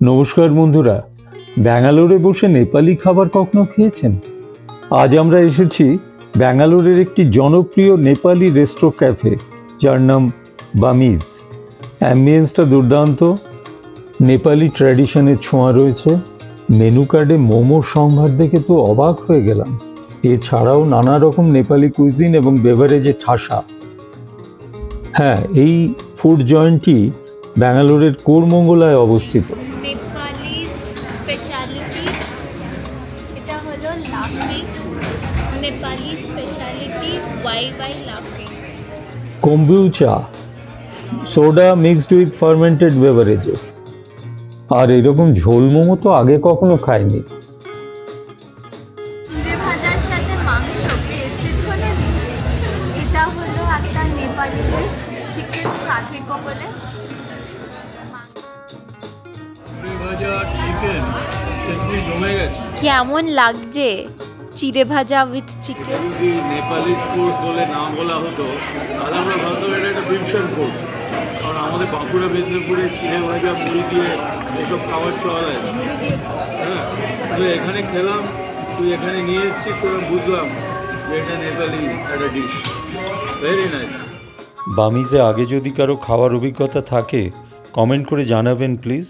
নমস্কার বন্ধুরা, ব্যাঙ্গালোরে বসে নেপালি খাবার কখনো খেয়েছেন? আজ আমরা এসেছি ব্যাঙ্গালোরের একটি জনপ্রিয় নেপালি রেস্ট্রো ক্যাফে, যার নাম বামিজ। অ্যাম্বিয়েন্সটা দুর্দান্ত, নেপালি ট্র্যাডিশনের ছোঁয়া রয়েছে। মেনু কার্ডে মোমোর সম্ভার দেখে তো অবাক হয়ে গেলাম। এছাড়াও নানা রকম নেপালি কুইজিন এবং বেভারেজে ঠাসা। হ্যাঁ, এই ফুড জয়েন্টটি ব্যাঙ্গালোরের কোরমঙ্গলায় অবস্থিত। নেপালি স্পেশালিটি এটা হলো লাফিং, নেপালি স্পেশালিটি ওয়াই laphing. Kombucha, soda mixed with fermented beverages. আর এরকম ঝোল মোমো তো আগে কখনো খাইনি। চিড়ে ভাজার সাথে মাংস পেয়েছে কোনোদিন? এটা হলো একটা নেপালি ডিশ, চিকেন কাঠেকো বলে। কেমন লাগছে চিড়ে ভাজা উইথ চিকেন? যদি নেপালি ফুড বলে না বলা হতো তাহলে আমরা ভাবতাম এটা একটা ফিউশন ফুড, কারণ আমাদের বাঁকুড়া মেদিনীপুরে চিড়ে ভাজা মুড়ি দিয়ে এসব খাবার চলে। হ্যাঁ, তো এখানে খেলাম, তুই এখানে নিয়ে এসেছিস, বুঝলাম যে এটা নেপালি একটা ডিশ। Very nice. বামিজে আগে যদি কারো খাওয়ার অভিজ্ঞতা থাকে কমেন্ট করে জানাবেন প্লিজ।